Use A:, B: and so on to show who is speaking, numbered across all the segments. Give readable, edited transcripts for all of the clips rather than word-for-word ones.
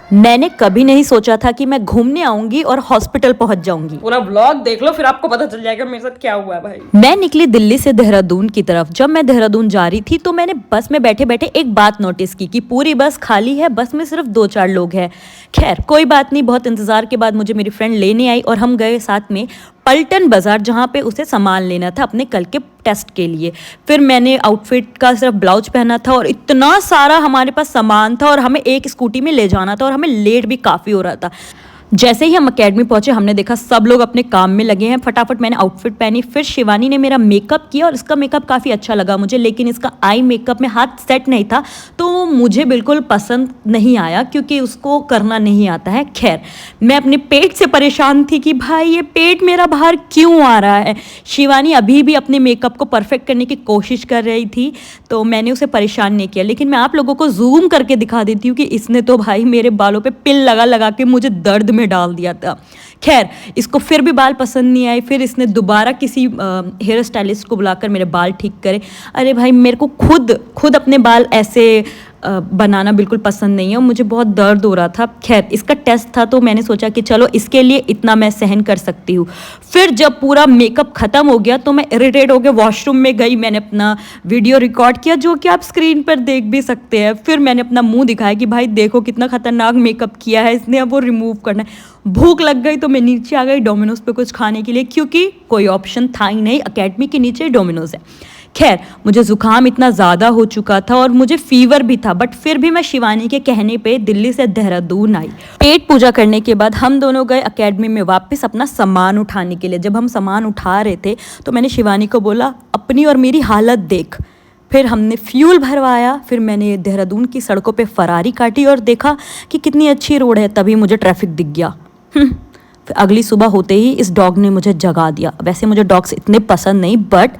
A: मैंने कभी नहीं सोचा था कि मैं घूमने आऊंगी और हॉस्पिटल पहुंच जाऊंगी।
B: पूरा व्लॉग देख लो फिर आपको पता चल जाएगा मेरे साथ क्या हुआ है भाई।
A: मैं निकली दिल्ली से देहरादून की तरफ। जब मैं देहरादून जा रही थी तो मैंने बस में बैठे बैठे एक बात नोटिस की कि पूरी बस खाली है, बस में सिर्फ 2-4 लोग हैं। खैर कोई बात नहीं, बहुत इंतज़ार के बाद मुझे मेरी फ्रेंड लेने आई और हम गए साथ में पलटन बाज़ार, जहाँ पे उसे सामान लेना था अपने कल के टेस्ट के लिए। फिर मैंने आउटफिट का सिर्फ ब्लाउज पहना था और इतना सारा हमारे पास सामान था और हमें एक स्कूटी में ले जाना था और हमें लेट भी काफ़ी हो रहा था। जैसे ही हम अकेडमी पहुंचे हमने देखा सब लोग अपने काम में लगे हैं। फटाफट मैंने आउटफिट पहनी, फिर शिवानी ने मेरा मेकअप किया और इसका मेकअप काफ़ी अच्छा लगा मुझे, लेकिन इसका आई मेकअप में हाथ सेट नहीं था तो मुझे बिल्कुल पसंद नहीं आया क्योंकि उसको करना नहीं आता है। खैर मैं अपने पेट से परेशान थी कि भाई ये पेट मेरा बाहर क्यों आ रहा है। शिवानी अभी भी अपने मेकअप को परफेक्ट करने की कोशिश कर रही थी तो मैंने उसे परेशान नहीं किया, लेकिन मैं आप लोगों को जूम करके दिखा देती हूँ कि इसने तो भाई मेरे बालों पे पिल लगा लगा के मुझे दर्द में डाल दिया था। खैर इसको फिर भी बाल पसंद नहीं आए, फिर इसने दोबारा किसी हेयर स्टाइलिस्ट को बुलाकर मेरे बाल ठीक करे। अरे भाई मेरे को खुद अपने बाल ऐसे बनाना बिल्कुल पसंद नहीं है और मुझे बहुत दर्द हो रहा था। खैर इसका टेस्ट था तो मैंने सोचा कि चलो इसके लिए इतना मैं सहन कर सकती हूँ। फिर जब पूरा मेकअप ख़त्म हो गया तो मैं इरिटेट हो के वॉशरूम में गई। मैंने अपना वीडियो रिकॉर्ड किया जो कि आप स्क्रीन पर देख भी सकते हैं। फिर मैंने अपना मुंह दिखाया कि भाई देखो कितना खतरनाक मेकअप किया है इसने, अब वो रिमूव करना है। भूख लग गई तो मैं नीचे आ गई डोमिनोज पे कुछ खाने के लिए क्योंकि कोई ऑप्शन था ही नहीं, अकेडमी के नीचे डोमिनोज है। खैर मुझे ज़ुकाम इतना ज़्यादा हो चुका था और मुझे फीवर भी था, बट फिर भी मैं शिवानी के कहने पे दिल्ली से देहरादून आई। पेट पूजा करने के बाद हम दोनों गए अकेडमी में वापस अपना सामान उठाने के लिए। जब हम सामान उठा रहे थे तो मैंने शिवानी को बोला अपनी और मेरी हालत देख। फिर हमने फ्यूल भरवाया, फिर मैंने देहरादून की सड़कों पे फरारी काटी और देखा कि कितनी अच्छी रोड है। तभी मुझे ट्रैफिक दिख गया। फिर अगली सुबह होते ही इस डॉग ने मुझे जगा दिया। वैसे मुझे डॉग्स इतने पसंद नहीं, बट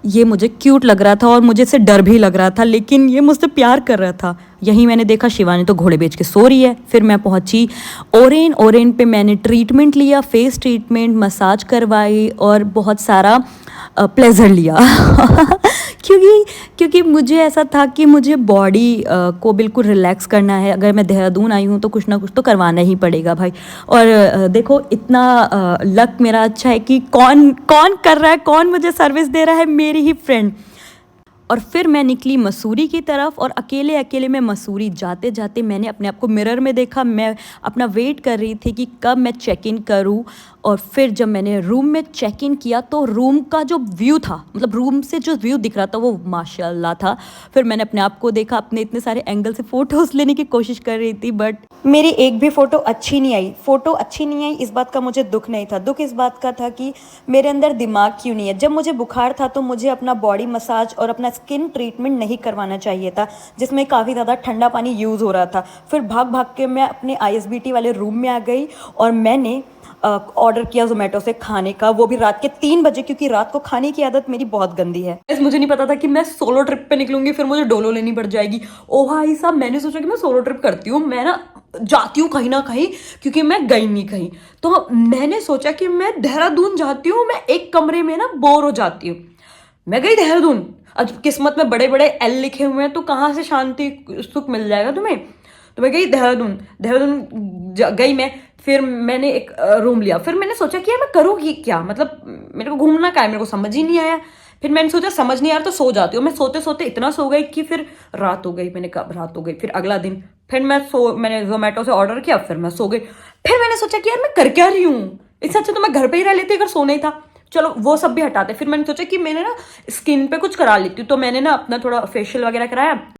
A: ये मुझे क्यूट लग रहा था और मुझे इससे डर भी लग रहा था, लेकिन ये मुझसे प्यार कर रहा था। यहीं मैंने देखा शिवानी तो घोड़े बेच के सो रही है। फिर मैं पहुंची ओरेन पे मैंने ट्रीटमेंट लिया, फेस ट्रीटमेंट, मसाज करवाई और बहुत सारा प्लेजर लिया क्योंकि मुझे ऐसा था कि मुझे बॉडी को बिल्कुल रिलैक्स करना है। अगर मैं देहरादून आई हूँ तो कुछ ना कुछ तो करवाना ही पड़ेगा भाई। और देखो इतना लक मेरा अच्छा है कि कौन कर रहा है, कौन मुझे सर्विस दे रहा है, मेरी ही फ्रेंड। और फिर मैं निकली मसूरी की तरफ और अकेले अकेले मैं मसूरी जाते जाते मैंने अपने आप को मिरर में देखा। मैं अपना वेट कर रही थी कि कब मैं चेक इन करूँ। और फिर जब मैंने रूम में चेक इन किया तो रूम का जो व्यू था, मतलब रूम से जो व्यू दिख रहा था वो माशाल्लाह था। फिर मैंने अपने आप को देखा, अपने इतने सारे एंगल से फ़ोटोज़ लेने की कोशिश कर रही थी, बट मेरी एक भी फ़ोटो अच्छी नहीं आई। फ़ोटो अच्छी नहीं आई इस बात का मुझे दुख नहीं था, दुख इस बात का था कि मेरे अंदर दिमाग क्यों नहीं है। जब मुझे बुखार था तो मुझे अपना बॉडी मसाज और अपना स्किन ट्रीटमेंट नहीं करवाना चाहिए था, जिसमें काफ़ी ज़्यादा ठंडा पानी यूज़ हो रहा था। फिर भाग भाग के मैं अपने ISBT वाले रूम में आ गई और मैंने ऑर्डर किया जोमेटो से खाने का, वो भी रात के 3 बजे, क्योंकि रात को खाने की आदत मेरी बहुत गंदी है। मुझे नहीं पता था कि मैं सोलो ट्रिप पे निकलूंगी, फिर मुझे डोलो लेनी पड़ जाएगी। ओ भाई साहब, मैंने सोचा कि मैं सोलो ट्रिप करती हूँ, मैं ना जाती हूँ कहीं ना कहीं, क्योंकि मैं गई नहीं कहीं। तो मैंने सोचा कि मैं देहरादून जाती हूँ, मैं एक कमरे में ना बोर हो जाती हूँ। मैं गई देहरादून। अब किस्मत में बड़े बड़े L लिखे हुए हैं तो कहाँ से शांति सुख मिल जाएगा तुम्हें। तो मैं गई देहरादून गई मैं। फिर मैंने एक रूम लिया। फिर मैंने सोचा कि यार मैं करूँगी क्या, मतलब मेरे को घूमना क्या है, मेरे को समझ ही नहीं आया। फिर मैंने सोचा समझ नहीं आ रहा तो सो जाती हूँ। मैं सोते सोते इतना सो गई कि फिर रात हो गई। मैंने कहा रात हो गई। फिर अगला दिन फिर मैंने जोमेटो से ऑर्डर किया, फिर मैं सो गई। फिर मैंने सोचा कि यार मैं कर क्या रही हूँ, इससे अच्छा तो मैं घर पे ही रह लेती अगर सोना ही था। चलो वो सब भी हटाते। फिर मैंने सोचा कि मैंने ना स्किन पे कुछ करा लेती हूँ, तो मैंने ना अपना थोड़ा फेशियल वगैरह कराया।